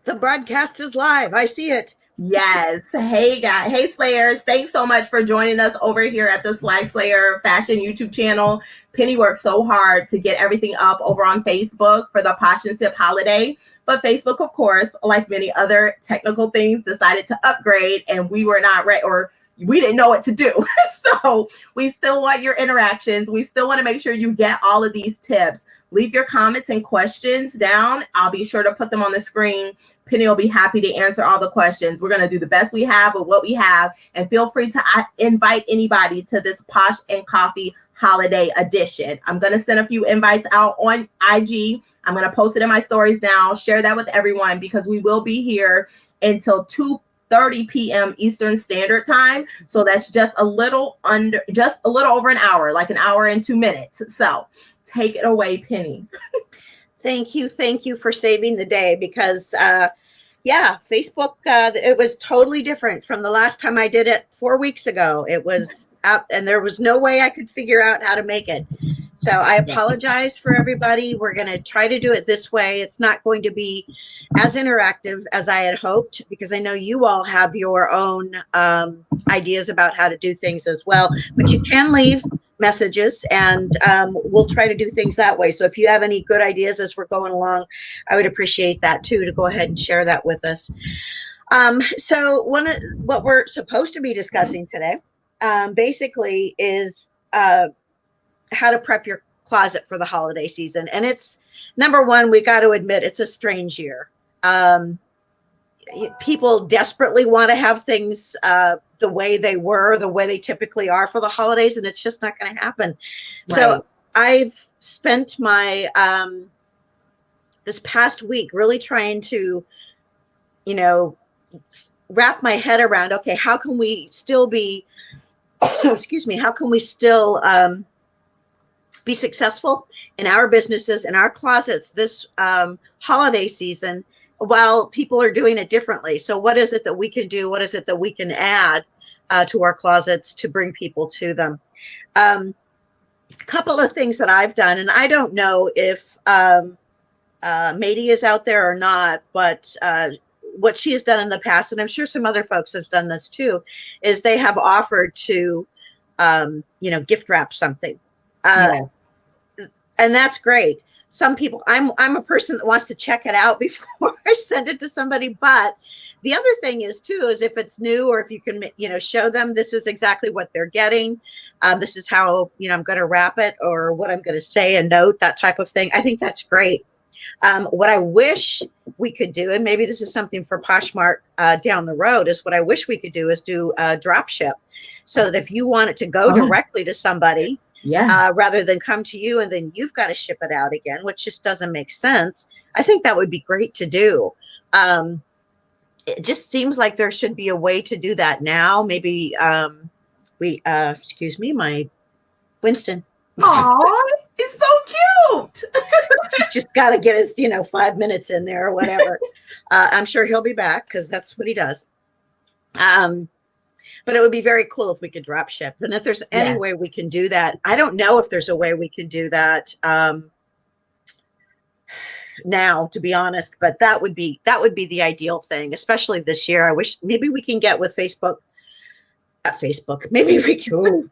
The broadcast is live. I see it. Yes. Hey guys. Hey Slayers. Thanks so much for joining us over here at the SwagSlayer fashion YouTube channel. Penny worked so hard to get everything up over on Facebook for the Posh and Sip holiday. But Facebook, of course, like many other technical things, decided to upgrade and we were not ready, or we didn't know what to do. So we still want your interactions. We still want to make sure you get all of these tips. Leave your comments and questions down. I'll be sure to put them on the screen. Penny will be happy to answer all the questions. We're going to do the best we have with what we have. And feel free to invite anybody to this Posh and Coffee holiday edition. I'm going to send a few invites out on IG. I'm going to post it in my stories now. Share that with everyone because we will be here until 2:30 p.m. Eastern Standard Time. So that's just a little over an hour, like an hour and 2 minutes. So take it away, Penny. Thank you. Thank you for saving the day because, Facebook, it was totally different from the last time I did it 4 weeks ago. It was up and there was no way I could figure out how to make it. So I apologize for everybody. We're going to try to do it this way. It's not going to be as interactive as I had hoped because I know you all have your own ideas about how to do things as well, but you can leave messages and we'll try to do things that way. So if you have any good ideas as we're going along, I would appreciate that too, to go ahead and share that with us. So what we're supposed to be discussing today basically is how to prep your closet for the holiday season. And it's number one, we got to admit it's a strange year. People desperately want to have things the way they typically are for the holidays, and it's just not going to happen. Right. So I've spent my this past week really trying to, wrap my head around, okay, how can we still be, excuse me, how can we still be successful in our businesses, in our closets this holiday season, while people are doing it differently. So what is it that we can do? What is it that we can add to our closets to bring people to them? A couple of things that I've done, and I don't know if Mady is out there or not, but what she has done in the past, and I'm sure some other folks have done this too, is they have offered to, gift wrap something. And that's great. Some people, I'm a person that wants to check it out before I send it to somebody. But the other thing is too, is if it's new or if you can, show them this is exactly what they're getting. This is how, I'm going to wrap it or what I'm going to say, a note, that type of thing. I think that's great. What I wish we could do, and maybe this is something for Poshmark down the road, is what I wish we could do is do a drop ship so that if you want it to go directly to somebody, rather than come to you and then you've got to ship it out again, which just doesn't make sense. I think that would be great to do. It just seems like there should be a way to do that now. Maybe excuse me, my Winston. Aw, it's so cute. Just got to get his, 5 minutes in there or whatever. I'm sure he'll be back because that's what he does. But it would be very cool if we could drop ship. And if there's any way we can do that, I don't know if there's a way we can do that now, to be honest, but that would be the ideal thing, especially this year. I wish maybe we can get with Facebook. Maybe we can,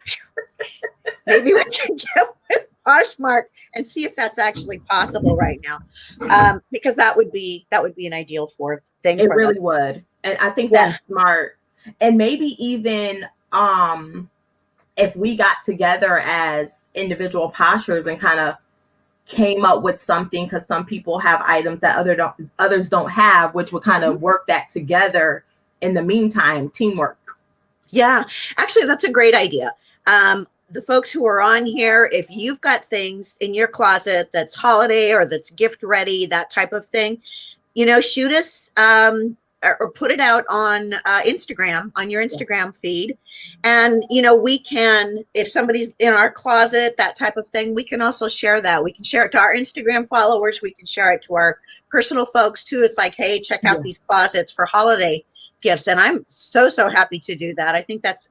maybe we can get with Poshmark and see if that's actually possible right now. Because that would be an ideal thing. It really would. And I think that's smart. And maybe even if we got together as individual poshers and kind of came up with something, because some people have items that others don't have, which would kind of work that together in the meantime, teamwork. Yeah, actually, that's a great idea. The folks who are on here, if you've got things in your closet that's holiday or that's gift ready, that type of thing, shoot us or put it out on Instagram, on your Instagram feed. And, we can, if somebody's in our closet, that type of thing, we can also share that. We can share it to our Instagram followers. We can share it to our personal folks too. It's like, hey, check out these closets for holiday gifts. And I'm so happy to do that. I think that's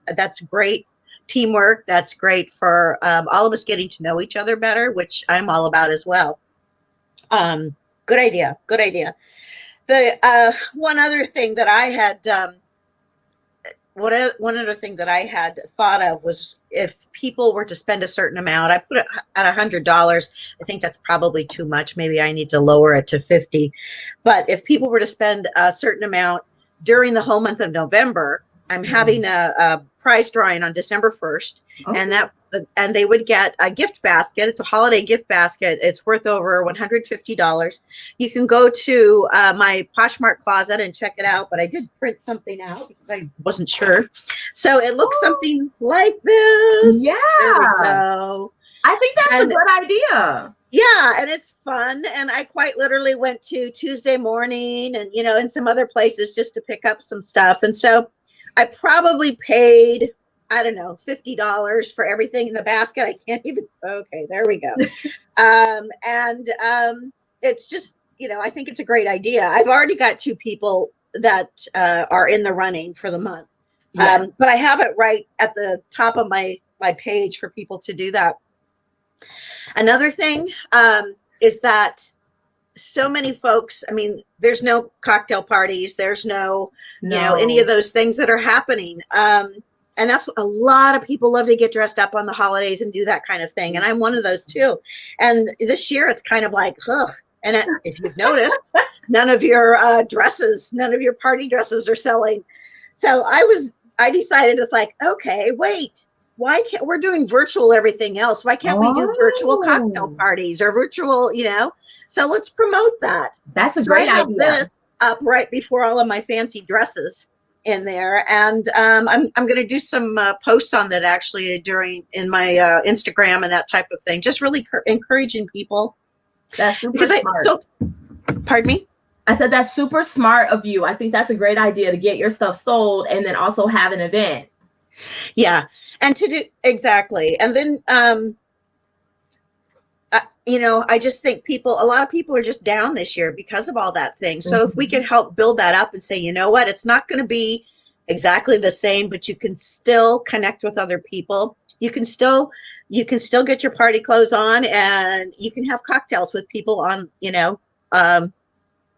great teamwork. That's great for all of us getting to know each other better, which I'm all about as well. Good idea. The one other thing that I had one other thing that I had thought of was if people were to spend a certain amount, I put it at $100. I think that's probably too much. Maybe I need to lower it to 50. But if people were to spend a certain amount during the whole month of November, I'm having a prize drawing on December 1st, Okay. and they would get a gift basket. It's a holiday gift basket. It's worth over $150. You can go to my Poshmark closet and check it out, but I did print something out because I wasn't sure. So it looks something like this. Yeah. There we go. I think that's a good idea. Yeah, and it's fun. And I quite literally went to Tuesday morning and, and some other places just to pick up some stuff. And so I probably paid, I don't know, $50 for everything in the basket. I can't even, okay, there we go. It's just, I think it's a great idea. I've already got 2 people that are in the running for the month. Yeah. But I have it right at the top of my page for people to do that. Another thing is that so many folks, I mean, there's no cocktail parties. There's no, any of those things that are happening. And that's a lot of people love to get dressed up on the holidays and do that kind of thing. And I'm one of those too. And this year it's kind of like, ugh. And if you've noticed, none of your none of your party dresses are selling. So I decided it's like, okay, wait. Why can't we're doing virtual everything else? Why can't we do virtual cocktail parties or virtual, So let's promote that. That's a great idea. I have this up right before all of my fancy dresses in there, and I'm going to do some posts on that actually in my Instagram and that type of thing. Just really encouraging people. That's super smart. Pardon me? I said that's super smart of you. I think that's a great idea to get your stuff sold and then also have an event. Yeah. And to do exactly. And then, I just think a lot of people are just down this year because of all that thing. So if we could help build that up and say, you know what, it's not going to be exactly the same, but you can still connect with other people. You can still get your party clothes on and you can have cocktails with people on,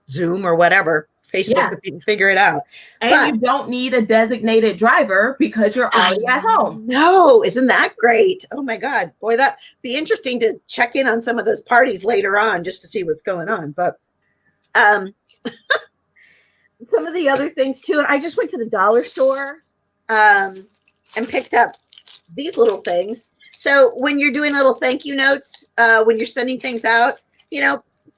Zoom or whatever. Facebook, if you can figure it out. And you don't need a designated driver because you're already at home. No, isn't that great? Oh my God. Boy, that'd be interesting to check in on some of those parties later on just to see what's going on. But some of the other things too, and I just went to the dollar store and picked up these little things. So when you're doing little thank you notes, when you're sending things out,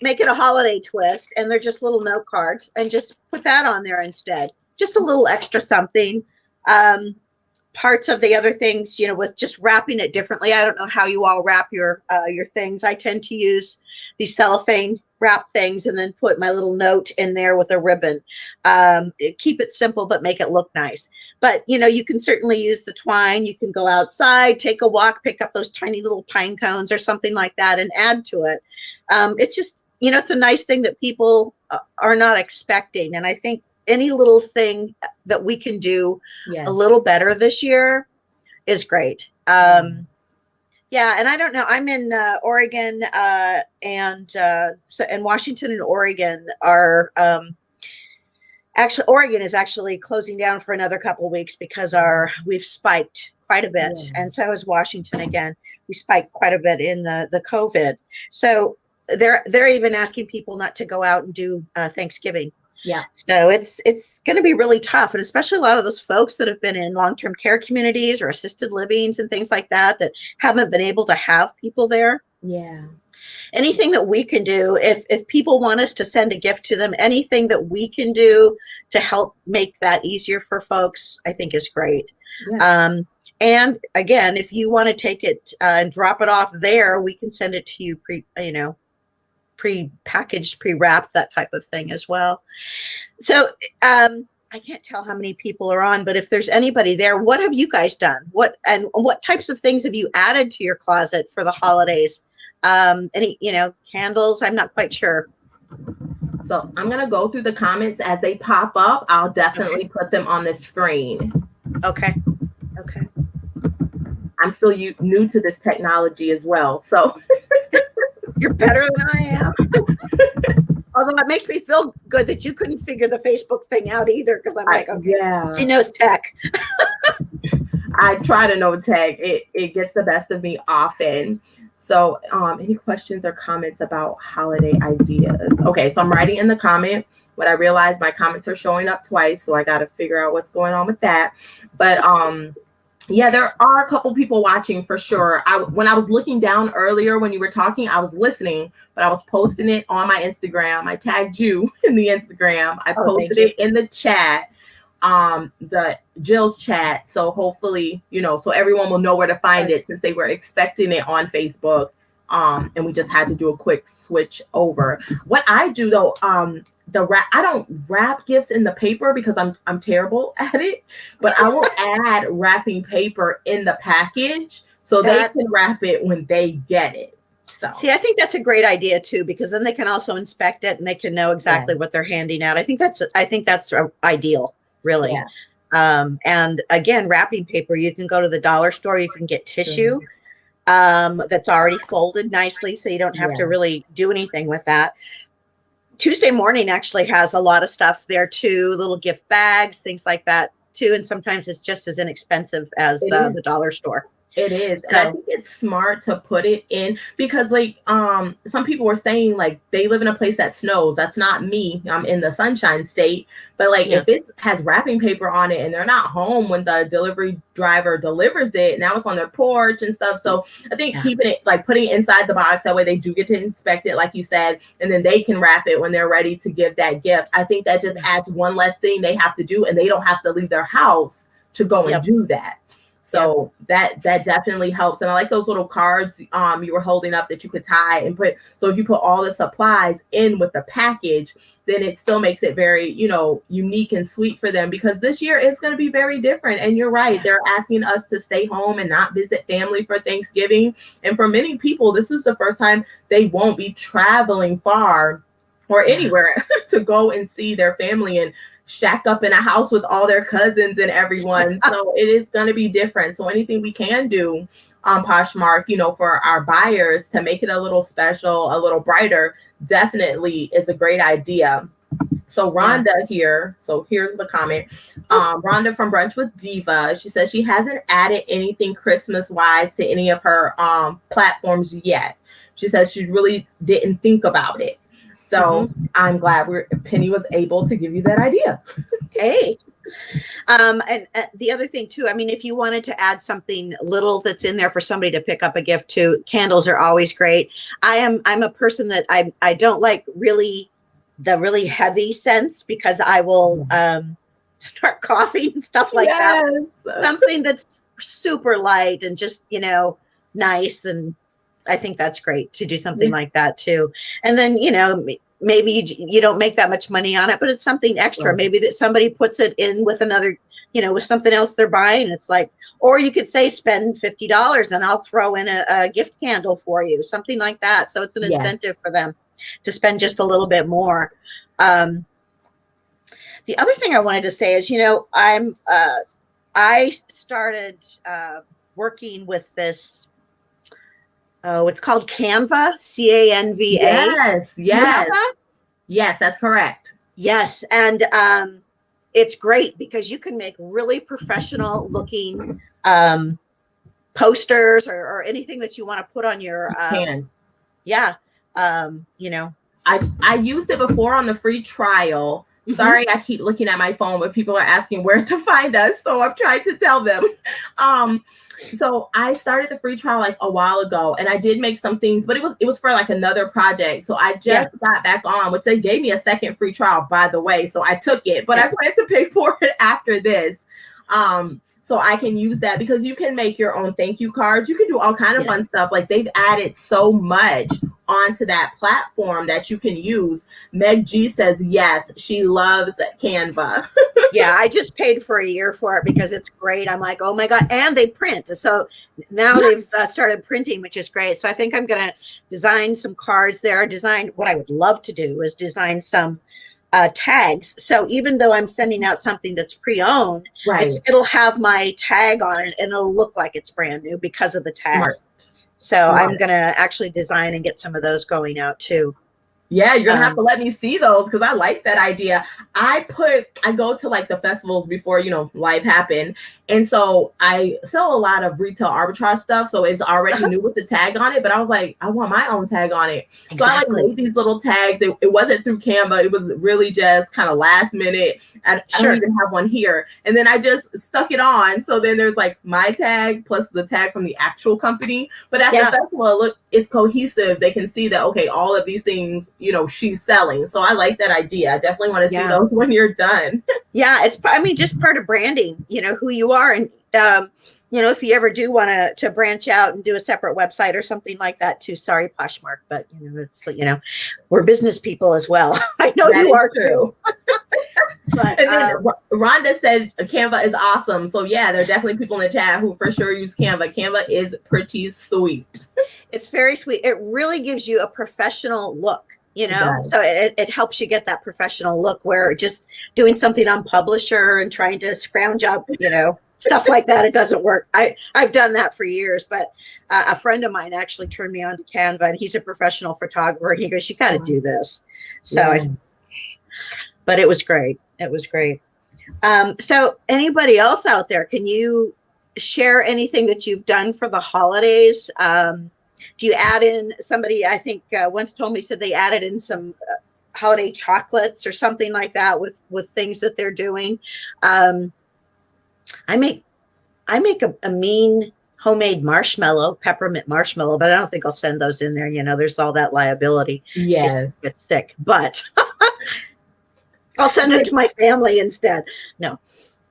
make it a holiday twist, and they're just little note cards, and just put that on there instead. Just a little extra something. Parts of the other things, with just wrapping it differently. I don't know how you all wrap your things. I tend to use these cellophane wrap things and then put my little note in there with a ribbon. Keep it simple, but make it look nice. But, you can certainly use the twine. You can go outside, take a walk, pick up those tiny little pine cones or something like that and add to it. It's just, it's a nice thing that people are not expecting. And I think any little thing that we can do a little better this year is great. Yeah. And I don't know, I'm in Oregon and Washington and Oregon are actually, Oregon is actually closing down for another couple of weeks because we've spiked quite a bit. Yeah. And so is Washington again. We spiked quite a bit in the COVID. So they're even asking people not to go out and do Thanksgiving. Yeah. So it's going to be really tough. And especially a lot of those folks that have been in long-term care communities or assisted livings and things like that haven't been able to have people there. Yeah. Anything that we can do, if people want us to send a gift to them, anything that we can do to help make that easier for folks, I think is great. Yeah. And again, if you want to take it and drop it off there, we can send it to you pre-packaged, pre-wrapped, that type of thing as well. So I can't tell how many people are on, but if there's anybody there, what have you guys done? What types of things have you added to your closet for the holidays? Any, candles? I'm not quite sure. So I'm going to go through the comments as they pop up. I'll definitely put them on the screen. Okay. I'm still new to this technology as well. So you're better than I am. Although it makes me feel good that you couldn't figure the Facebook thing out either, because I'm like, okay, Yeah, she knows tech. I try to know tech. It gets the best of me often. So, any questions or comments about holiday ideas? Okay, so I'm writing in the comment, but I realize my comments are showing up twice, so I got to figure out what's going on with that. But yeah, there are a couple people watching for sure. When I was looking down earlier when you were talking, I was listening, but I was posting it on my Instagram. I tagged you in the Instagram. I posted it in the chat, the Jill's chat. So hopefully, so everyone will know where to find it, since they were expecting it on Facebook. And we just had to do a quick switch over. What I do though, I don't wrap gifts in the paper because I'm terrible at it, but I will add wrapping paper in the package so they can wrap it when they get it. So see, I think that's a great idea too, because then they can also inspect it and they can know exactly what they're handing out. I think that's ideal, really. And again, wrapping paper, you can go to the dollar store, you can get tissue that's already folded nicely, so you don't have to really do anything with that. Tuesday Morning actually has a lot of stuff there too, little gift bags, things like that too. And sometimes it's just as inexpensive as the dollar store. It is. So, and I think it's smart to put it in because like some people were saying like they live in a place that snows. That's not me. I'm in the Sunshine State. But like if it has wrapping paper on it and they're not home when the delivery driver delivers it, now it's on their porch and stuff. So I think keeping it like putting it inside the box, that way they do get to inspect it, like you said, and then they can wrap it when they're ready to give that gift. I think that just adds one less thing they have to do, and they don't have to leave their house to go and do that. So that definitely helps. And I like those little cards you were holding up that you could tie and put. So if you put all the supplies in with the package, then it still makes it very, unique and sweet for them, because this year is going to be very different. And you're right. They're asking us to stay home and not visit family for Thanksgiving. And for many people, this is the first time they won't be traveling far or anywhere to go and see their family and shack up in a house with all their cousins and everyone. So it is going to be different. So anything we can do on Poshmark, for our buyers to make it a little special, a little brighter, definitely is a great idea. So Rhonda here, so here's the comment. Rhonda from Brunch with Diva, she says she hasn't added anything Christmas wise to any of her platforms yet. She says she really didn't think about it. So I'm glad Penny was able to give you that idea. Hey. And the other thing too, I mean, if you wanted to add something little that's in there for somebody to pick up a gift to, candles are always great. I'm a person that I don't like the really heavy scents, because I will start coughing and stuff like that. Something that's super light and just, nice. And I think that's great to do something like that too. And then, maybe you don't make that much money on it, but it's something extra. Maybe that somebody puts it in with another, with something else they're buying. It's like, or you could say spend $50 and I'll throw in a gift candle for you, something like that. So it's an incentive for them to spend just a little bit more. The other thing I wanted to say is, I started working with this. Oh, it's called Canva, Canva. Yes, that's correct. Yes. And it's great because you can make really professional looking posters or anything that you want to put on your I used it before on the free trial. Sorry, I keep looking at my phone, but people are asking where to find us, so I'm trying to tell them. So I started the free trial like a while ago, and I did make some things, but it was for like another project. So I just got back on, which they gave me a second free trial, by the way. So I took it, but I plan to pay for it after this. So I can use that, because you can make your own thank you cards. You can do all kind of fun stuff. Like they've added so much onto that platform that you can use. Meg G says, yes, she loves Canva. Yeah, I just paid for a year for it because it's great. I'm like, oh my God. And they print. So now they've started printing, which is great. So I think I'm going to design some cards there. What I would love to do is design some tags. So even though I'm sending out something that's pre-owned, it'll have my tag on it and it'll look like it's brand new because of the tags. So I'm going to actually design and get some of those going out too. Yeah, you're gonna have to let me see those because I like that idea. I go to like the festivals before, life happened. And so I sell a lot of retail arbitrage stuff. So it's already new with the tag on it, but I was like, I want my own tag on it. So I like made these little tags. It wasn't through Canva. It was really just kind of last minute. I don't even have one here. And then I just stuck it on. So then there's like my tag plus the tag from the actual company. But at the festival, it's cohesive. They can see that, okay, all of these things, she's selling. So I like that idea. I definitely want to see those when you're done. Yeah, it's, just part of branding, who you are. And, if you ever do want to branch out and do a separate website or something like that too, sorry, Poshmark, but, we're business people as well. I know that you are too. But, and then Rhonda said Canva is awesome. So yeah, there are definitely people in the chat who for sure use Canva. Canva is pretty sweet. It's very sweet. It really gives you a professional look, so it helps you get that professional look where just doing something on Publisher and trying to scrounge up, stuff like that, it doesn't work. I've done that for years, but a friend of mine actually turned me on to Canva, and he's a professional photographer, and he goes, you got to do this. So but it was great. It was great. So anybody else out there, can you share anything that you've done for the holidays? Do you add in, somebody I think once told me, said they added in some holiday chocolates or something like that with things that they're doing. I make a mean homemade peppermint marshmallow, but I don't think I'll send those in there. There's all that liability. Yeah. Get sick, but I'll send it to my family instead. No.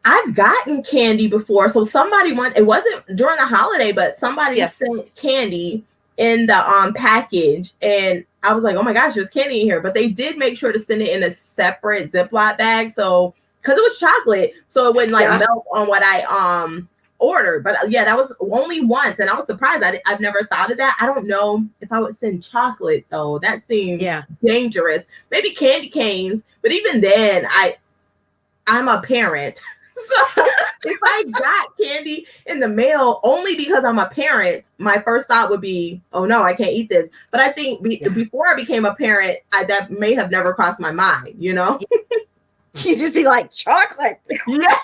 I've gotten candy before. So it wasn't during the holiday, but somebody sent candy in the package, and I was like, oh my gosh, there's candy in here. But they did make sure to send it in a separate Ziploc bag, so because it was chocolate, so it wouldn't melt on what I ordered. But that was only once, and I was surprised. I've never thought of that. I don't know if I would send chocolate though. That seems dangerous. Maybe candy canes, but even then, I'm a parent. So if I got candy in the mail only because I'm a parent, my first thought would be, oh no, I can't eat this. But I think before I became a parent, that may have never crossed my mind, You just be like, chocolate. Yeah.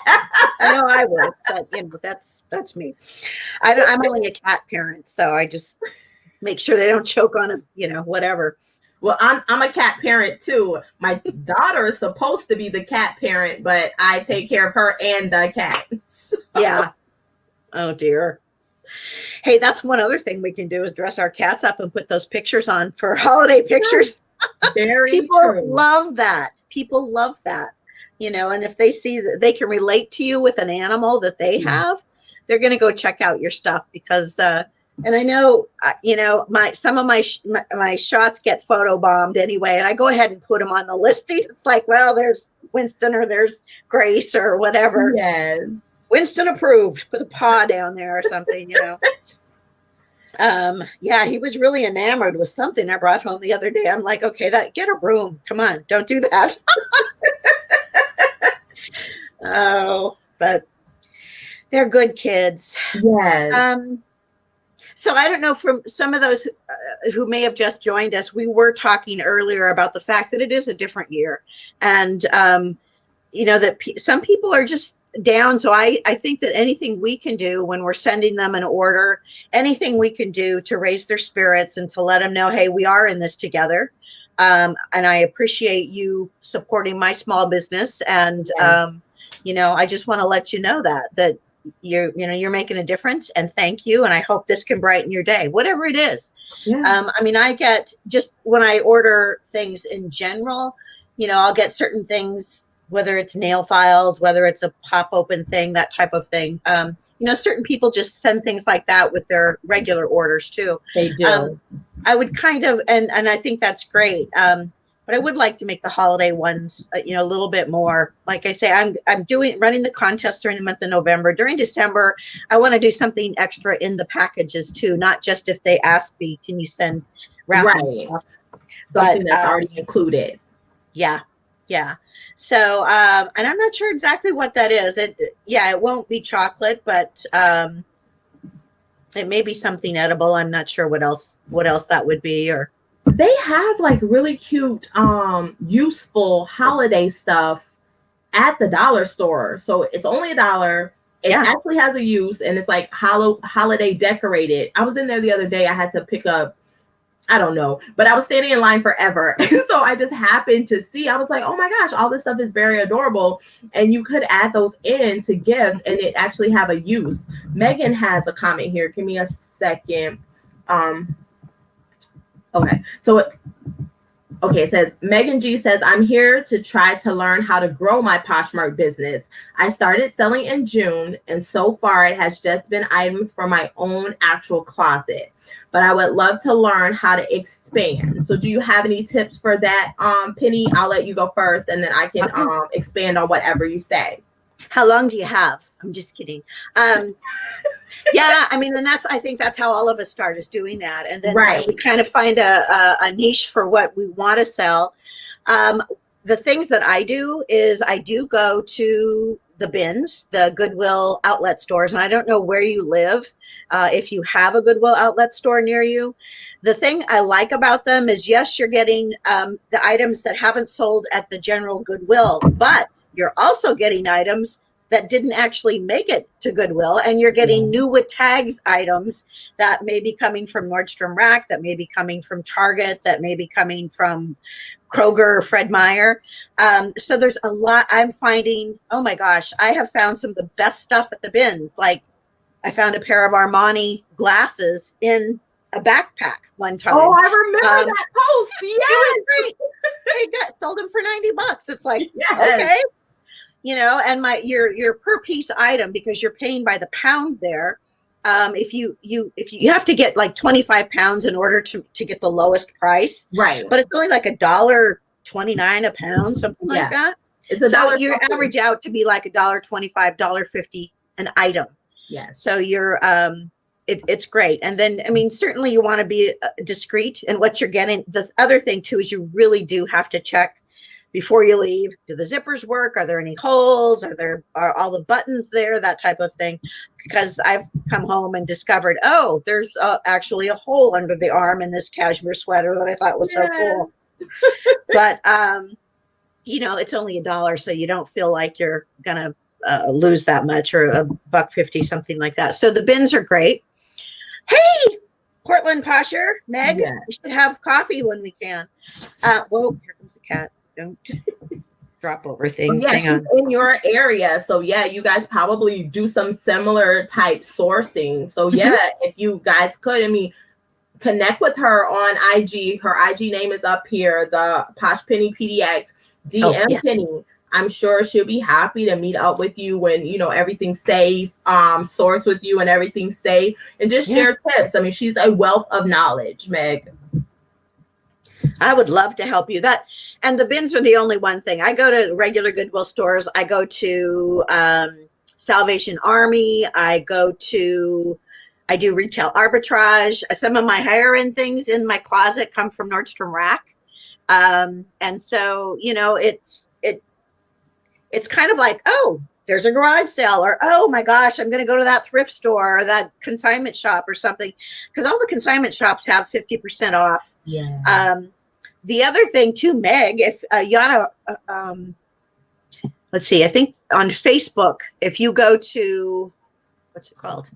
I know I would, but that's me. I'm only a cat parent, so I just make sure they don't choke on whatever. Well, I'm a cat parent too. My daughter is supposed to be the cat parent, but I take care of her and the cat. So. Yeah. Oh dear. Hey, that's one other thing we can do is dress our cats up and put those pictures on for holiday pictures. People love that. People love that. And if they see that they can relate to you with an animal that they have, they're going to go check out your stuff because and I know, some of my shots get photobombed anyway, and I go ahead and put them on the listing. It's like, well, there's Winston or there's Grace or whatever. Yes. Winston approved. Put a paw down there or something, he was really enamored with something I brought home the other day. I'm like, okay, get a room. Come on, don't do that. Oh, but they're good kids. Yes. So I don't know, from some of those who may have just joined us, we were talking earlier about the fact that it is a different year, and that some people are just down. So I think that anything we can do when we're sending them an order, anything we can do to raise their spirits and to let them know, hey, we are in this together. And I appreciate you supporting my small business. And, I just want to let you know that you're making a difference, and thank you. And I hope this can brighten your day, whatever it is. Yeah. I get just when I order things in general, I'll get certain things, whether it's nail files, whether it's a pop open thing, that type of thing. Certain people just send things like that with their regular orders too. They do. I would kind of, and I think that's great. But I would like to make the holiday ones, a little bit more. Like I say, I'm running the contest during the month of November. During December, I want to do something extra in the packages too, not just if they ask me, can you send wrapping stuff? Something that's already included. Yeah. So, and I'm not sure exactly what that is. It won't be chocolate, but it may be something edible. I'm not sure what else that would be, or they have like really cute, useful holiday stuff at the dollar store. So it's only $1. It actually has a use, and it's like holiday decorated. I was in there the other day. I had to pick up, I don't know, but I was standing in line forever. And so I just happened to see, I was like, oh my gosh, all this stuff is very adorable. And you could add those in to gifts and it actually have a use. Megan has a comment here. Give me a second. Okay. Okay, it says, Megan G says, I'm here to try to learn how to grow my Poshmark business. I started selling in June, and so far it has just been items for my own actual closet. But I would love to learn how to expand. So do you have any tips for that, Penny? I'll let you go first, and then I can expand on whatever you say. How long do you have? I'm just kidding. Yeah, I mean, and I think that's how all of us start, is doing that. And then we kind of find a niche for what we want to sell. The things that I do is I do go to the bins, the Goodwill outlet stores. And I don't know where you live, if you have a Goodwill outlet store near you. The thing I like about them is, yes, you're getting the items that haven't sold at the general Goodwill, but you're also getting items that didn't actually make it to Goodwill, and you're getting new with tags items that may be coming from Nordstrom Rack, that may be coming from Target, that may be coming from Kroger or Fred Meyer. So there's a lot I'm finding. Oh my gosh, I have found some of the best stuff at the bins. Like I found a pair of Armani glasses in a backpack one time. Oh, I remember that post. Yes. It was great. Sold them for $90. It's like, okay. You know, and your per piece item, because you're paying by the pound there. If you have to get like 25 pounds in order to get the lowest price, right? But it's only like $1.29 a pound, something like that. It's so you average out to be like $1.25, $1.50 an item. Yeah. So you're it's great. And then I mean, certainly you want to be discreet in what you're getting. The other thing too is you really do have to check before you leave. Do the zippers work? Are there any holes? Are all the buttons there? That type of thing. Because I've come home and discovered, oh, there's actually a hole under the arm in this cashmere sweater that I thought was so cool. But, you know, it's only $1, so you don't feel like you're going to lose that much, or $1.50, something like that. So the bins are great. Hey, Portland Posher, Meg, we should have coffee when we can. Whoa, here comes the cat. Don't drop over things. Yeah, she's in your area. So yeah, you guys probably do some similar type sourcing. So yeah, if you guys could, I mean, connect with her on IG. Her IG name is up here, the Posh Penny PDX. DM Penny. I'm sure she'll be happy to meet up with you when, you know, everything's safe, source with you and everything's safe, and just share tips. I mean, she's a wealth of knowledge, Meg. I would love to help you. And the bins are the only one thing. I go to regular Goodwill stores. I go to Salvation Army. I do retail arbitrage. Some of my higher end things in my closet come from Nordstrom Rack. And so, you know, it's kind of like, oh, there's a garage sale, or, oh my gosh, I'm going to go to that thrift store or that consignment shop or something, because all the consignment shops have 50% off. Yeah. The other thing too, Meg, if Yana, let's see, I think on Facebook, if you go to, what's it called?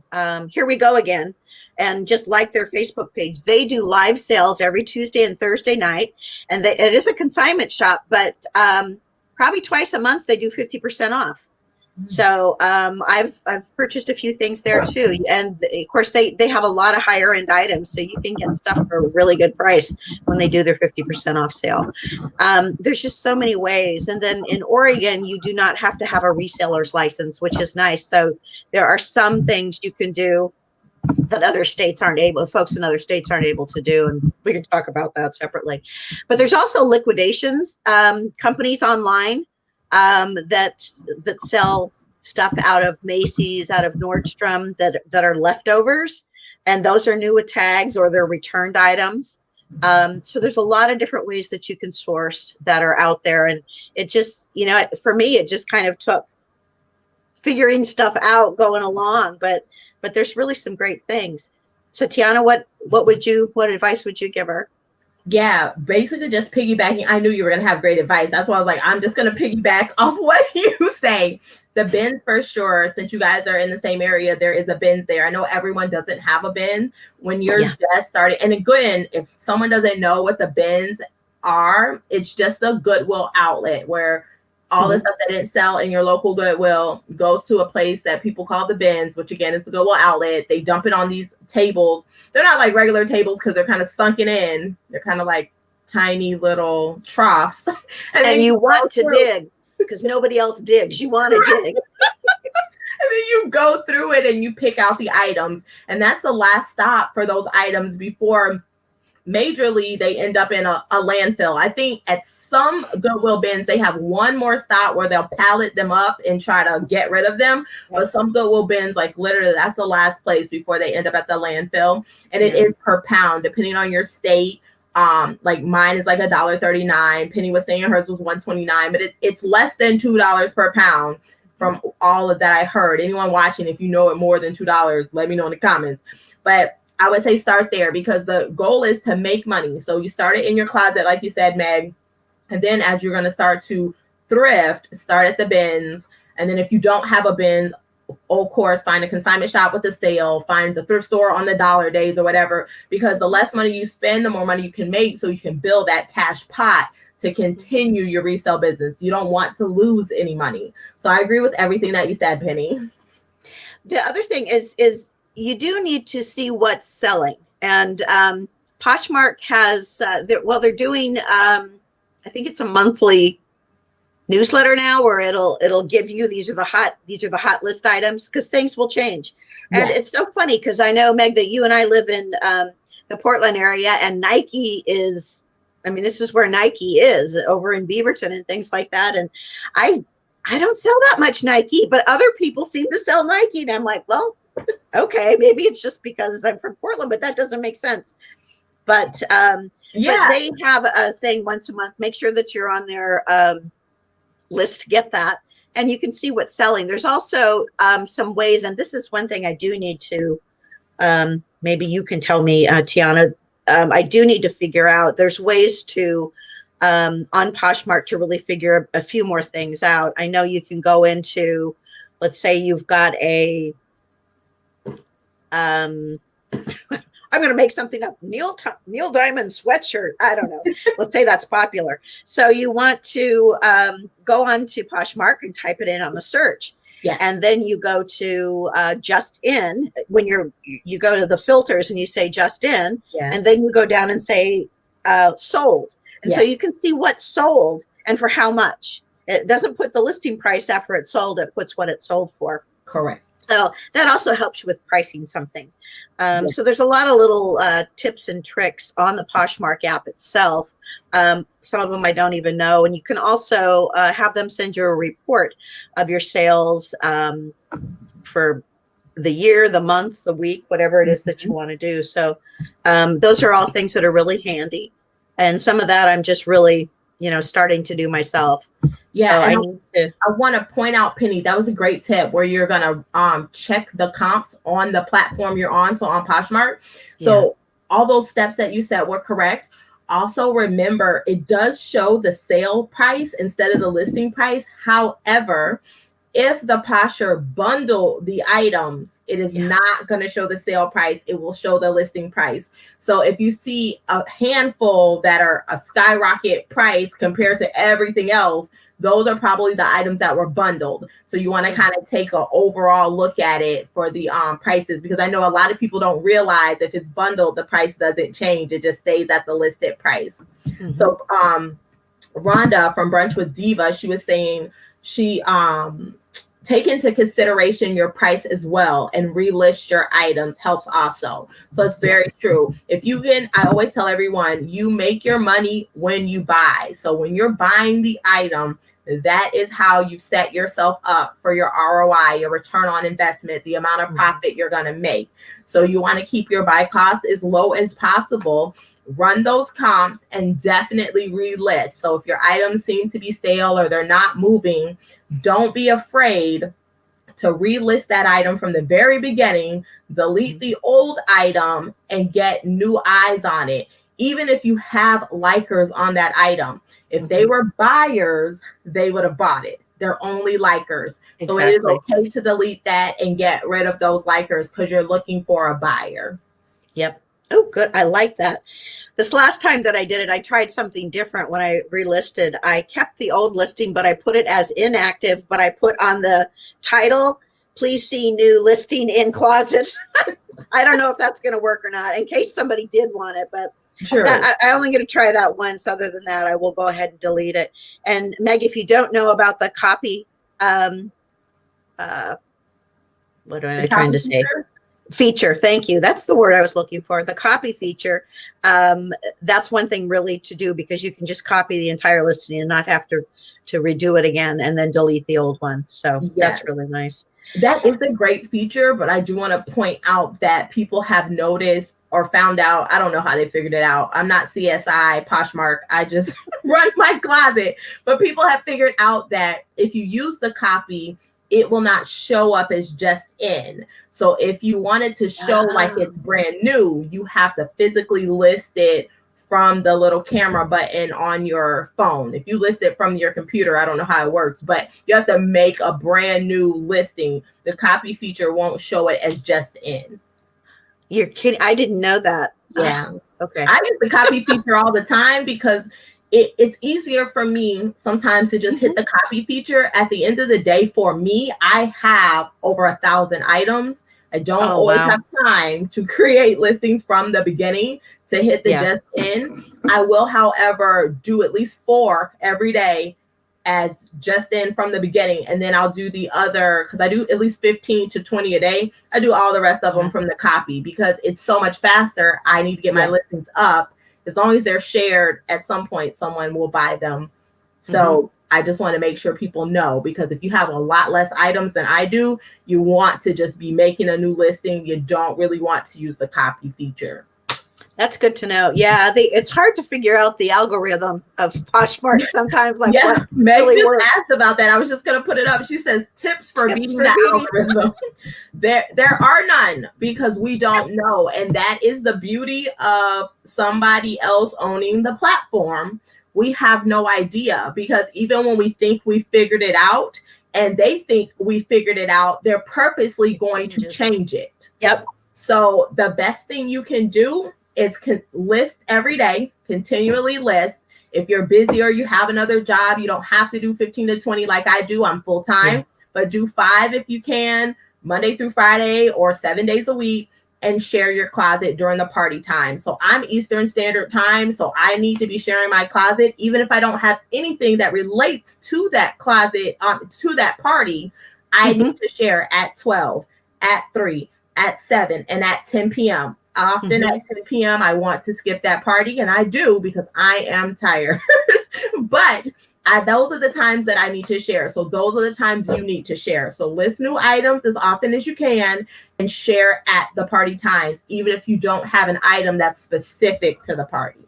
Here We Go Again, and just like their Facebook page, they do live sales every Tuesday and Thursday night. And it is a consignment shop, but probably twice a month they do 50% off. So I've purchased a few things there too, and of course they have a lot of higher end items, so you can get stuff for a really good price when they do their 50% off sale. There's just so many ways. And then in Oregon, you do not have to have a reseller's license, which is nice. So there are some things you can do that folks in other states aren't able to do, and we can talk about that separately. But there's also liquidations, companies online that sell stuff out of Macy's, out of Nordstrom, that are leftovers, and those are new with tags or they're returned items. So there's a lot of different ways that you can source that are out there, and it just, you know, for me, it just kind of took figuring stuff out going along, but there's really some great things. So Tiana, what advice would you give her? Yeah, basically just piggybacking. I knew you were going to have great advice. That's why I was like, I'm just going to piggyback off what you say. The bins for sure. Since you guys are in the same area, there is a bins there. I know everyone doesn't have a bin when you're just starting. And again, if someone doesn't know what the bins are, it's just a Goodwill outlet where all the stuff that didn't sell in your local Goodwill goes to a place that people call the bins, which again is the Goodwill outlet. They dump it on these tables. They're not like regular tables because they're kind of sunken in. They're kind of like tiny little troughs. and you want to dig because nobody else digs. You want to dig. And then you go through it and you pick out the items. And that's the last stop for those items before majorly they end up in a landfill. I think at some Goodwill bins, they have one more stop where they'll pallet them up and try to get rid of them. But some Goodwill bins, like literally, that's the last place before they end up at the landfill. And it is per pound, depending on your state. Like mine is like $1.39. Penny was saying hers was $1.29, but it's less than $2 per pound from all of that I heard. Anyone watching, if you know it more than $2, let me know in the comments. But I would say start there because the goal is to make money. So you start it in your closet, like you said, Meg. And then as you're going to start to thrift, start at the bins. And then if you don't have a bins, of course, find a consignment shop with a sale, find the thrift store on the dollar days or whatever, because the less money you spend, the more money you can make. So you can build that cash pot to continue your resale business. You don't want to lose any money. So I agree with everything that you said, Penny. The other thing is you do need to see what's selling. And Poshmark has, they're doing, I think it's a monthly newsletter now where it'll give you these are the hot list items because things will change. And it's so funny because I know, Meg, that you and I live in the Portland area, and Nike is, I mean, this is where Nike is over in Beaverton and things like that. And I don't sell that much Nike, but other people seem to sell Nike. And I'm like, well, okay, maybe it's just because I'm from Portland, but that doesn't make sense. But but they have a thing once a month. Make sure that you're on their list to get that, and you can see what's selling. There's also some ways, and this is one thing I do need to, maybe you can tell me, Tiana, I do need to figure out, there's ways to, on Poshmark to really figure a few more things out. I know you can go into, let's say you've got a, I'm going to make something up. Neil Diamond sweatshirt. I don't know. Let's say that's popular. So you want to go on to Poshmark and type it in on the search. Yeah. And then you go to just in when you go to the filters and you say just in, and then you go down and say sold. And so you can see what's sold and for how much. It doesn't put the listing price after it's sold. It puts what it sold for. Correct. So that also helps you with pricing something. So there's a lot of little tips and tricks on the Poshmark app itself. Some of them I don't even know. And you can also have them send you a report of your sales for the year, the month, the week, whatever it is that you want to do. So those are all things that are really handy. And some of that I'm just really, starting to do myself. Yeah, so I want to point out, Penny, that was a great tip where you're going to check the comps on the platform you're on, so on Poshmark. So all those steps that you said were correct. Also, remember, it does show the sale price instead of the listing price. However, if the Posher bundle the items, it is not going to show the sale price. It will show the listing price. So if you see a handful that are a skyrocket price compared to everything else, those are probably the items that were bundled. So you want to kind of take an overall look at it for the prices, because I know a lot of people don't realize if it's bundled, the price doesn't change. It just stays at the listed price. Mm-hmm. So Rhonda from Brunch with Diva, she was saying she take into consideration your price as well and relist your items helps also. So it's very true. If you can, I always tell everyone, you make your money when you buy. So when you're buying the item, that is how you set yourself up for your ROI, your return on investment, the amount of profit you're going to make. So you want to keep your buy cost as low as possible. Run those comps and definitely relist. So if your items seem to be stale or they're not moving, don't be afraid to relist that item from the very beginning, delete the old item and get new eyes on it. even if you have likers on that item, if they were buyers, they would have bought it. They're only likers. Exactly. So it is okay to delete that and get rid of those likers because you're looking for a buyer. Yep. Oh, good. I like that. This last time that I did it, I tried something different when I relisted. I kept the old listing, but I put it as inactive, but I put on the title, please see new listing in closet. I don't know if that's going to work or not in case somebody did want it, but Sure. I only going to try that once. Other than that, I will go ahead and delete it. And Meg, if you don't know about the copy, what am I trying to say? Feature. Thank you. That's the word I was looking for. The copy feature. That's one thing really to do because you can just copy the entire listing and not have to redo it again and then delete the old one. So that's really nice. That is a great feature, but I do want to point out that people have noticed or found out. I don't know how they figured it out. I'm not CSI, Poshmark. I just run my closet. But people have figured out that if you use the copy, it will not show up as just in. So if you wanted to show like it's brand new, you have to physically list it from the little camera button on your phone. If you list it from your computer, I don't know how it works, but you have to make a brand new listing. The copy feature won't show it as just in. You're kidding. I didn't know that. Yeah. Okay. I use the copy feature all the time because it's easier for me sometimes to just hit the copy feature. At the end of the day, for me, I have over 1,000 items. I don't always have time to create listings from the beginning to hit the just in. I will, however, do at least 4 every day as just in from the beginning. And then I'll do the other, because I do at least 15 to 20 a day. I do all the rest of them from the copy because it's so much faster. I need to get my listings up. As long as they're shared, at some point, someone will buy them. So I just want to make sure people know, because if you have a lot less items than I do, you want to just be making a new listing. You don't really want to use the copy feature. That's good to know. Yeah, it's hard to figure out the algorithm of Poshmark sometimes. Like, what Meg really just works. asked about that. I was just going to put it up. She says tips for beating the algorithm. There are none, because we don't know, and that is the beauty of somebody else owning the platform. We have no idea, because even when we think we figured it out and they think we figured it out, they're purposely going to change it. Yep. So the best thing you can do is list every day, continually list. If you're busy or you have another job, you don't have to do 15 to 20 like I do. I'm full time, but do 5 if you can, Monday through Friday or 7 days a week, and share your closet during the party time. So I'm Eastern Standard Time, so I need to be sharing my closet. Even if I don't have anything that relates to that closet, to that party, I need to share at 12, at 3, at 7, and at 10 p.m. Often at 10 p.m. I want to skip that party, and I do because I am tired. But those are the times that I need to share. So those are the times you need to share. So list new items as often as you can and share at the party times, even if you don't have an item that's specific to the party.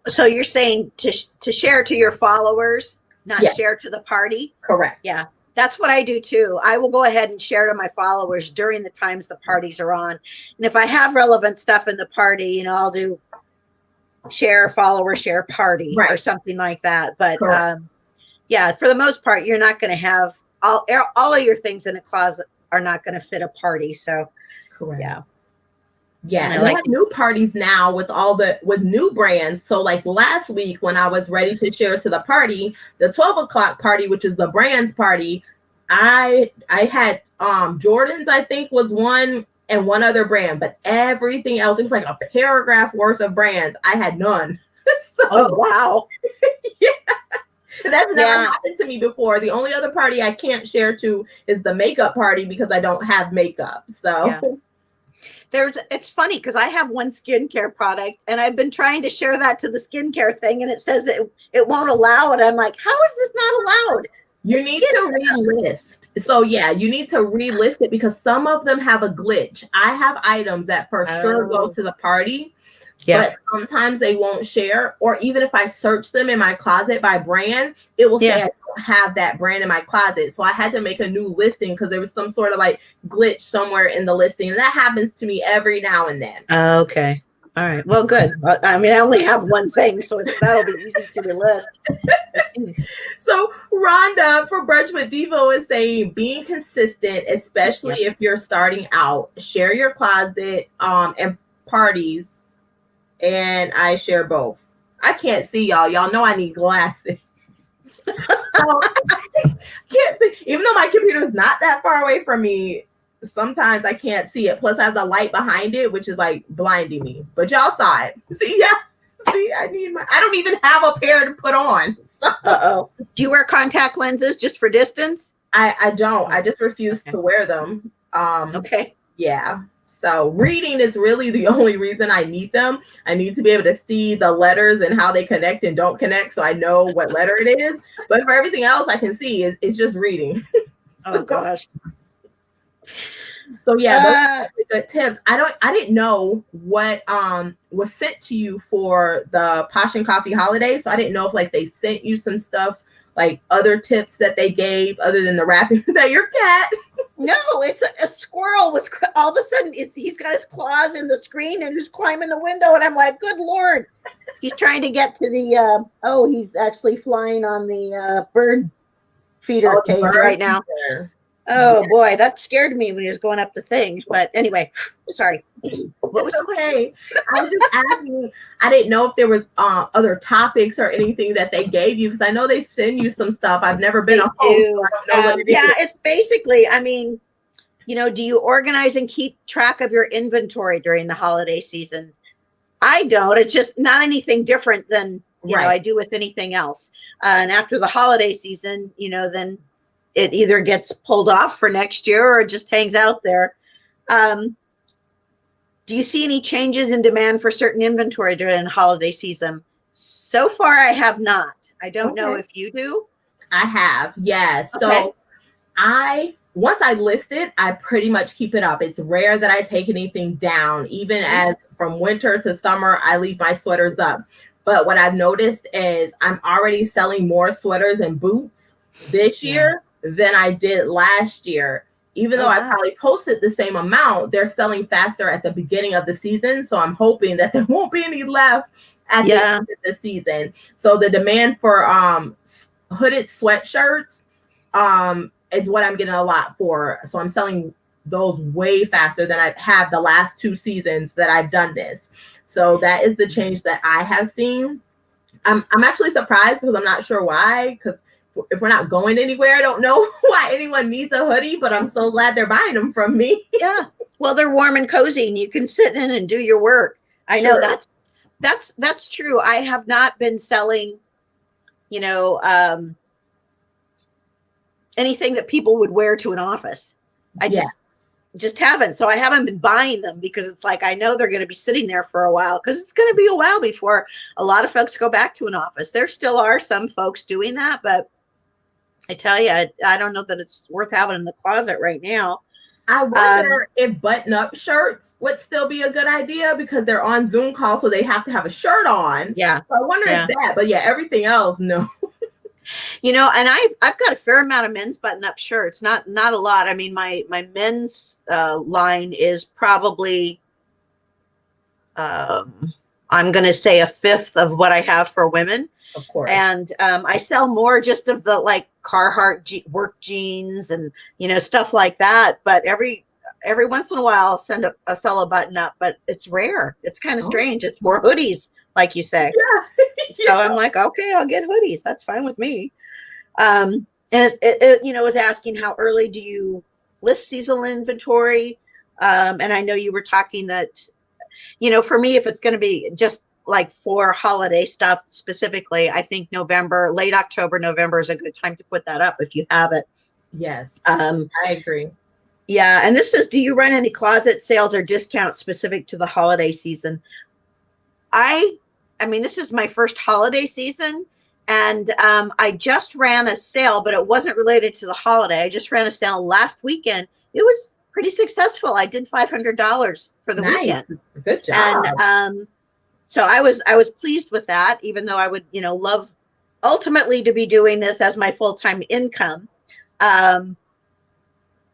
So you're saying to share to your followers, not share to the party? Correct. Yeah. That's what I do too. I will go ahead and share to my followers during the times the parties are on. And if I have relevant stuff in the party, I'll do share follower, share party or something like that. But yeah, for the most part, you're not going to have all of your things in a closet are not going to fit a party. So yeah, and I have new parties now with new brands. So like last week when I was ready to share to the party, the 12 o'clock party, which is the brands party, I had Jordan's, I think, was one, and one other brand, but everything else, it was like a paragraph worth of brands. I had none. Oh wow. That's never happened to me before. The only other party I can't share to is the makeup party because I don't have makeup. So it's funny because I have one skincare product and I've been trying to share that to the skincare thing, and it says that it won't allow it. I'm like, how is this not allowed? You need to relist. So you need to relist it because some of them have a glitch. I have items that for sure go to the party, but sometimes they won't share. Or even if I search them in my closet by brand, it will say I don't have that brand in my closet. So I had to make a new listing because there was some sort of like glitch somewhere in the listing. And that happens to me every now and then. Okay. All right. Well, good. I mean, I only have one thing, so that'll be easy to list. So Rhonda for Brunch with Devo is saying being consistent, especially if you're starting out. Share your closet and parties, and I share both. I can't see y'all. Y'all know I need glasses. So, I can't see. Even though my computer is not that far away from me, sometimes I can't see it. Plus, I have the light behind it, which is like blinding me. But y'all saw it. See, yeah. See, I don't even have a pair to put on. So. Uh-oh. Do you wear contact lenses just for distance? I don't. I just refuse to wear them. Okay. Yeah. So reading is really the only reason I need them. I need to be able to see the letters and how they connect and don't connect, so I know what letter it is. But for everything else, I can see. It's just reading. Oh gosh. So yeah, those are really good tips. I didn't know what was sent to you for the Posh and Coffee holiday. So I didn't know if like they sent you some stuff, like other tips that they gave other than the wrapping. Is that your cat? No, it's a squirrel was all of a sudden he's got his claws in the screen and he's climbing the window, and I'm like, good Lord. He's trying to get to the he's actually flying on the bird feeder cage right now. Oh boy, that scared me when he was going up the thing. But anyway, sorry. What was okay? I was just asking. I didn't know if there was other topics or anything that they gave you, because I know they send you some stuff. I've never been a host, so I don't know what it is. Yeah, it's basically, I mean, do you organize and keep track of your inventory during the holiday season? I don't. It's just not anything different than I do with anything else. And after the holiday season, then it either gets pulled off for next year or it just hangs out there. Do you see any changes in demand for certain inventory during the holiday season? So far, I have not. I don't know if you do. I have, yes. So once I list it, I pretty much keep it up. It's rare that I take anything down. Even as from winter to summer, I leave my sweaters up. But what I've noticed is I'm already selling more sweaters and boots this year than I did last year. Even though I probably posted the same amount, they're selling faster at the beginning of the season. So I'm hoping that there won't be any left at the end of the season. So the demand for hooded sweatshirts is what I'm getting a lot for. So I'm selling those way faster than I have the last 2 seasons that I've done this. So that is the change that I have seen. I'm actually surprised because I'm not sure why, because if we're not going anywhere, I don't know why anyone needs a hoodie, but I'm so glad they're buying them from me. Yeah. Well, they're warm and cozy and you can sit in and do your work. I know that's true. I have not been selling, anything that people would wear to an office. I just haven't. So I haven't been buying them because it's like, I know they're going to be sitting there for a while, because it's going to be a while before a lot of folks go back to an office. There still are some folks doing that, but I tell you, I don't know that it's worth having in the closet right now. I wonder if button-up shirts would still be a good idea, because they're on Zoom call, so they have to have a shirt on. Yeah. So I wonder if that, but everything else, no. And I've got a fair amount of men's button-up shirts, not a lot. I mean, my men's line is probably, I'm going to say a fifth of what I have for women. Of course. And I sell more just of the like Carhartt work jeans and, stuff like that. But every once in a while I'll sell a button up, but it's rare. It's kind of strange. It's more hoodies, like you say. Yeah. So I'm like, okay, I'll get hoodies. That's fine with me. And it was asking how early do you list seasonal inventory? And I know you were talking that, for me, if it's going to be just like for holiday stuff specifically, I think late October, November is a good time to put that up if you have it. Yes. I agree. Yeah. And this says, do you run any closet sales or discounts specific to the holiday season? I mean, this is my first holiday season, and I just ran a sale, but it wasn't related to the holiday. I just ran a sale last weekend. It was pretty successful. I did $500 for the weekend. Good job. And so I was pleased with that, even though I would, love ultimately to be doing this as my full-time income.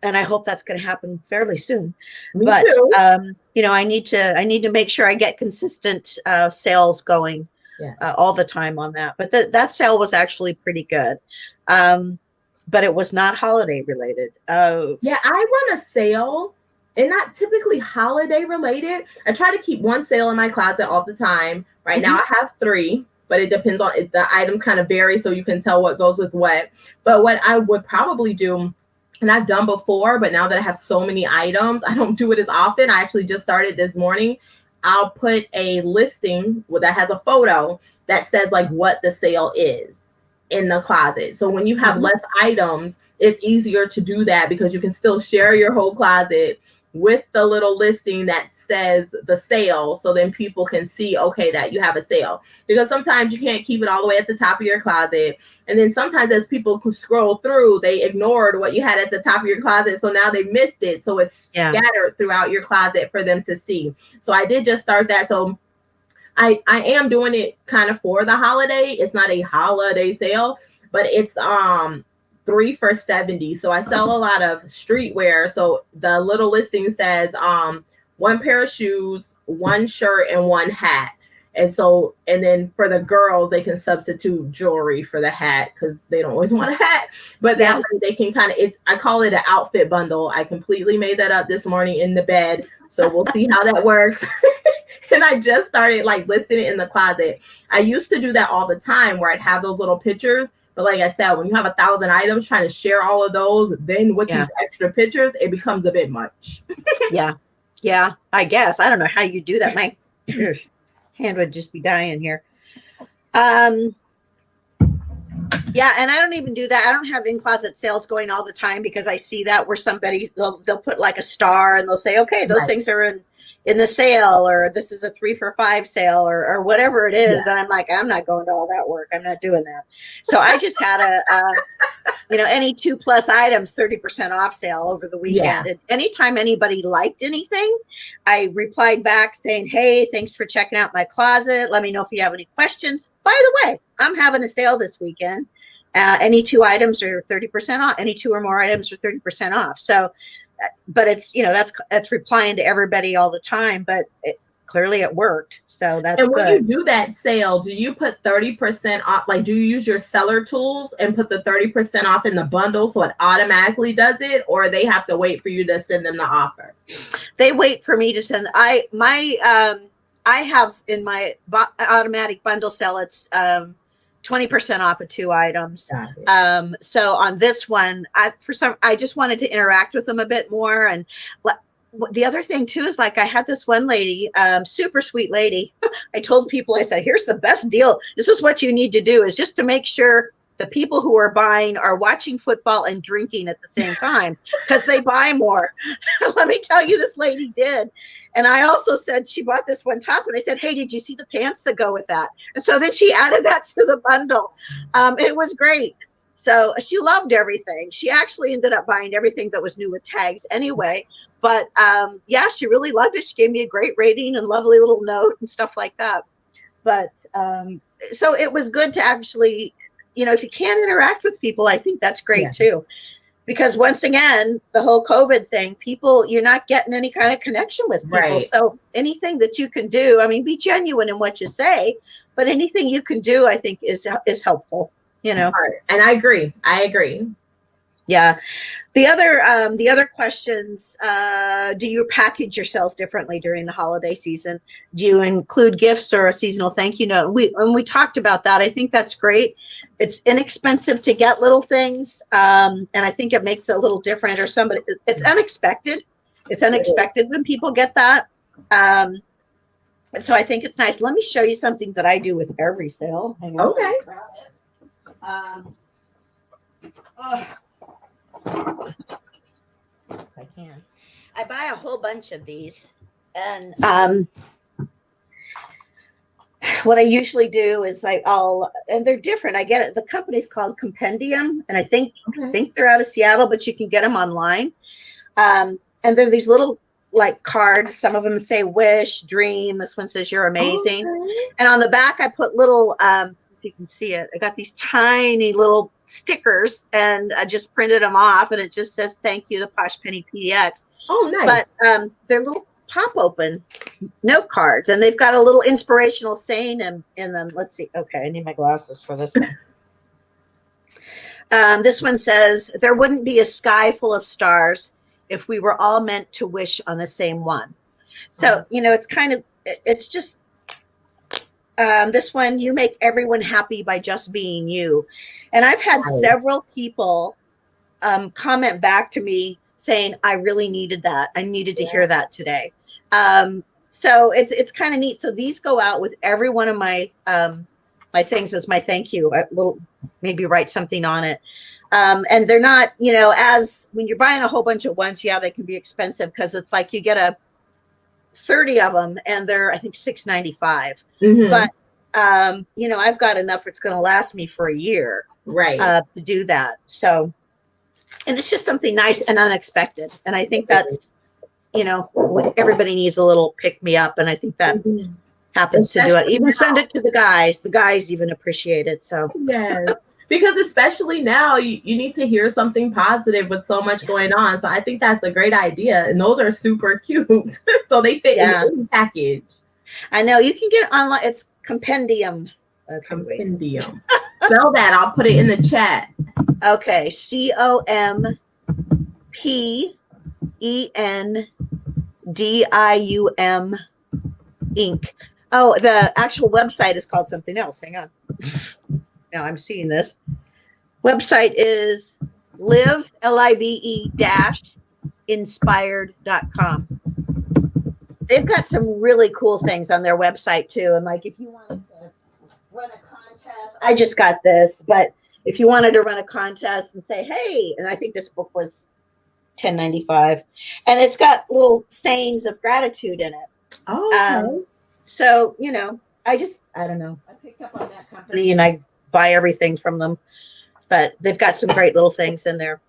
and I hope that's going to happen fairly soon. Me But too. I need to make sure I get consistent sales going all the time on that. But that sale was actually pretty good. But it was not holiday related. Yeah, I run a sale and not typically holiday related. I try to keep one sale in my closet all the time. Right now I have 3, but it depends on the items kind of vary, so you can tell what goes with what. But what I would probably do, and I've done before, but now that I have so many items, I don't do it as often. I actually just started this morning. I'll put a listing that has a photo that says like what the sale is in the closet. So when you have less items, it's easier to do that because you can still share your whole closet with the little listing that says the sale. So then people can see, okay, that you have a sale. Because sometimes you can't keep it all the way at the top of your closet. And then sometimes as people who scroll through, they ignored what you had at the top of your closet. So now they missed it. So it's scattered throughout your closet for them to see. So I did just start that. So I am doing it kind of for the holiday. It's not a holiday sale, but it's 3 for $70. So I sell a lot of streetwear. So the little listing says 1 pair of shoes, 1 shirt, and 1 hat. And then for the girls, they can substitute jewelry for the hat because they don't always want a hat. But that way they can I call it an outfit bundle. I completely made that up this morning in the bed. So we'll see how that works. And I just started listing it in the closet. I used to do that all the time where I'd have those little pictures. But like I said, when you have 1,000 items, trying to share all of those, then with these extra pictures, it becomes a bit much. Yeah, I guess. I don't know how you do that. My hand would just be dying here. Yeah, and I don't even do that. I don't have in-closet sales going all the time because I see that where somebody, they'll put like a star and they'll say, okay, those things are in the sale, or this is a 3 for $5 sale, or whatever it is. And I'm like, I'm not going to all that work. I'm not doing that. So I just had any 2+ items, 30% off sale over the weekend. And anytime anybody liked anything, I replied back saying, hey, thanks for checking out my closet. Let me know if you have any questions. By the way, I'm having a sale this weekend. Any 2 items are 30% off. Any 2 or more items are 30% off. So, but it's, that's replying to everybody all the time, but clearly it worked. So that's And when good. you do that sale, do you put 30% off? Do you use your seller tools and put the 30% off in the bundle so it automatically does it, or they have to wait for you to send them the offer? They wait for me to send. I have in my automatic bundle sale, it's 20% off of 2 items. So on this one, I just wanted to interact with them a bit more. And the other thing too is I had this one lady, super sweet lady. I told people, I said, here's the best deal. This is what you need to do, is just to make sure the people who are buying are watching football and drinking at the same time, because they buy more. Let me tell you, this lady did. And I also said she bought this one top, and I said, hey, did you see the pants that go with that? And so then she added that to the bundle. It was great. So she loved everything. She actually ended up buying everything that was new with tags anyway. But she really loved it. She gave me a great rating and lovely little note and stuff like that. But so it was good to actually, if you can interact with people, I think that's great too. Because once again, the whole COVID thing, you're not getting any kind of connection with people. Right. So anything that you can do, be genuine in what you say, but anything you can do, I think is helpful, Smart. And I agree. Yeah. The other questions, do you package your sales differently during the holiday season? Do you include gifts or a seasonal thank you note? When we talked about that, I think that's great. It's inexpensive to get little things. And I think it makes it a little different, or it's unexpected. It's unexpected when people get that. And so I think it's nice. Let me show you something that I do with every sale. Hang on. Okay. I can. I buy a whole bunch of these, and what I usually do is and they're different. I get it. The company's called Compendium, and I think they're out of Seattle, but you can get them online. And they're these little cards. Some of them say wish, dream. This one says you're amazing. And on the back, I put little you can see it. I got these tiny little stickers and I just printed them off and it just says, thank you, the Posh Penny PDX. Oh, nice. But they're little pop open note cards and they've got a little inspirational saying in them. Let's see. Okay. I need my glasses for this one. This one says, there wouldn't be a sky full of stars if we were all meant to wish on the same one. So, you know, it's just, this one, you make everyone happy by just being you. And I've had several people comment back to me saying, I really needed that. I needed to hear that today. So it's kind of neat. So these go out with every one of my my things as my thank you. A little, maybe write something on it. And they're not, you know, as when you're buying a whole bunch at once, yeah, they can be expensive because it's like you get a 30 of them and they're, I think, $6.95. But you know, I've got enough it's going to last me for a year, right, to do that. So, and it's just something nice and unexpected. And I think that's, you know, everybody needs a little pick me up, and I think that happens to do it. Even send it to the guys. The guys even appreciate it. So yes. Because especially now, you need to hear something positive with so much going on. So I think that's a great idea. And those are super cute. So they fit in any package. I know you can get online. It's compendium. Okay, compendium. Spell that. I'll put it in the chat. Okay. COMPENDIUM Inc. Oh, the actual website is called something else. Hang on. Now I'm seeing this. Website is live-inspired.com. They've got some really cool things on their website too. And like, if you wanted to run a contest, I just got this, but if you wanted to run a contest and say, hey, and I think this book was $10.95, and it's got little sayings of gratitude in it. Oh, okay. So, you know, I don't know. I picked up on that company and I buy everything from them, but they've got some great little things in there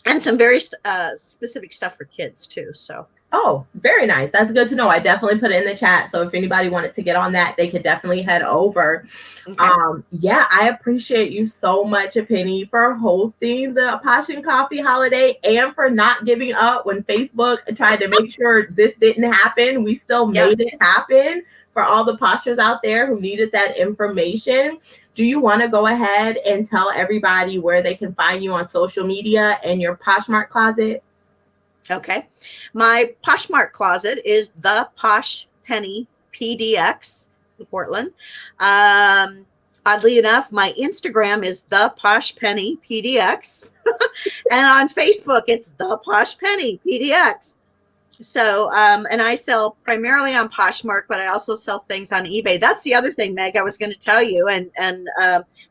and some very specific stuff for kids too. So. Oh, very nice. That's good to know. I definitely put it in the chat. So if anybody wanted to get on that, they could definitely head over. Okay. Yeah, I appreciate you so much, Penny, for hosting the Posh and Coffee holiday and for not giving up when Facebook tried to make sure this didn't happen. We still made it happen for all the Poshers out there who needed that information. Do you want to go ahead and tell everybody where they can find you on social media and your Poshmark closet? Okay. My Poshmark closet is the Posh Penny PDX in Portland. Oddly enough, my Instagram is the Posh Penny PDX. And on Facebook, it's the Posh Penny PDX. So, and I sell primarily on Poshmark, but I also sell things on eBay. That's the other thing, Meg, I was going to tell you. And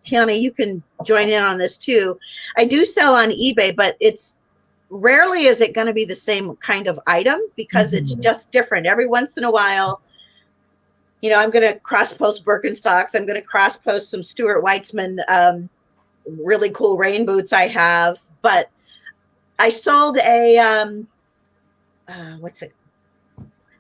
Tiana, you can join in on this too. I do sell on eBay, but it's rarely is it going to be the same kind of item because it's just different. Every once in a while, you know, I'm going to cross post Birkenstocks. I'm going to cross post some Stuart Weitzman, really cool rain boots I have. But I sold a,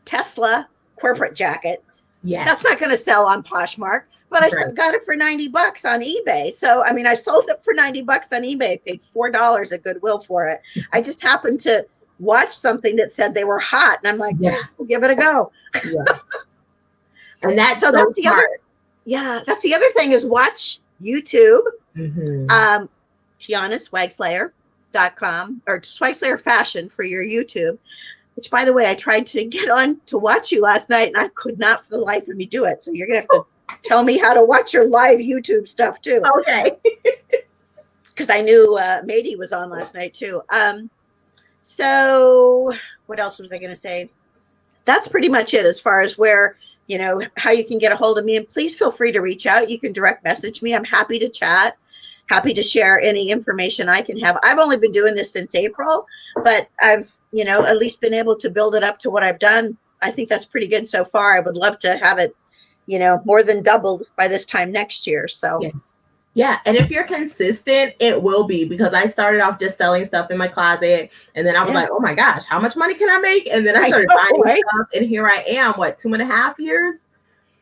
Tesla corporate jacket. Yeah, that's not going to sell on Poshmark. But I got it for $90 on eBay. So, I mean, I sold it for $90 on eBay. I paid $4 at Goodwill for it. I just happened to watch something that said they were hot. And I'm like, we'll give it a go. Yeah. And that's so that's the other. Yeah, that's the other thing is watch YouTube. Tiana SwagSlayer.com or SwagSlayer Fashion for your YouTube. Which, by the way, I tried to get on to watch you last night, and I could not for the life of me do it. So you're going to have to tell me how to watch your live YouTube stuff too. Okay. Because I knew Mady was on last night too. So what else was I going to say? That's pretty much it as far as where, you know, how you can get a hold of me. And please feel free to reach out. You can direct message me. I'm happy to chat, happy to share any information I can have. I've only been doing this since April, but I've, you know, at least been able to build it up to what I've done. I think that's pretty good so far. I would love to have it, you know, more than doubled by this time next year. So yeah. And if you're consistent, it will be, because I started off just selling stuff in my closet. And then I was like, oh my gosh, how much money can I make? And then I started buying stuff. And here I am, 2.5 years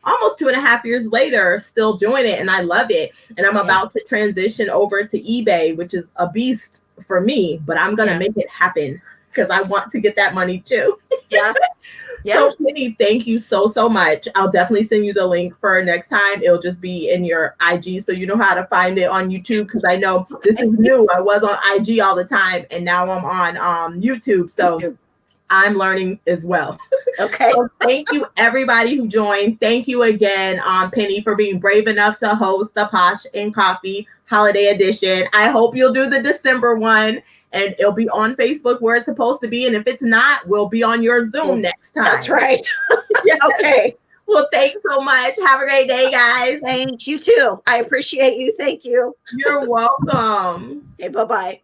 almost 2.5 years later, still doing it, and I love it. And I'm about to transition over to eBay, which is a beast for me, but I'm gonna make it happen because I want to get that money too. Yeah. So Penny, thank you so much. I'll definitely send you the link for next time. It'll just be in your IG so you know how to find it on YouTube, because I know this is new. I was on IG all the time and now I'm on YouTube. So I'm learning as well. Okay. So thank you everybody who joined. Thank you again, Penny, for being brave enough to host the Posh and Coffee Holiday Edition. I hope you'll do the December one, and it'll be on Facebook where it's supposed to be. And if it's not, we'll be on your Zoom next time. That's right. Yes. Okay. Well, thanks so much. Have a great day, guys. Thanks. You too. I appreciate you. Thank you. You're welcome. Okay. Bye-bye.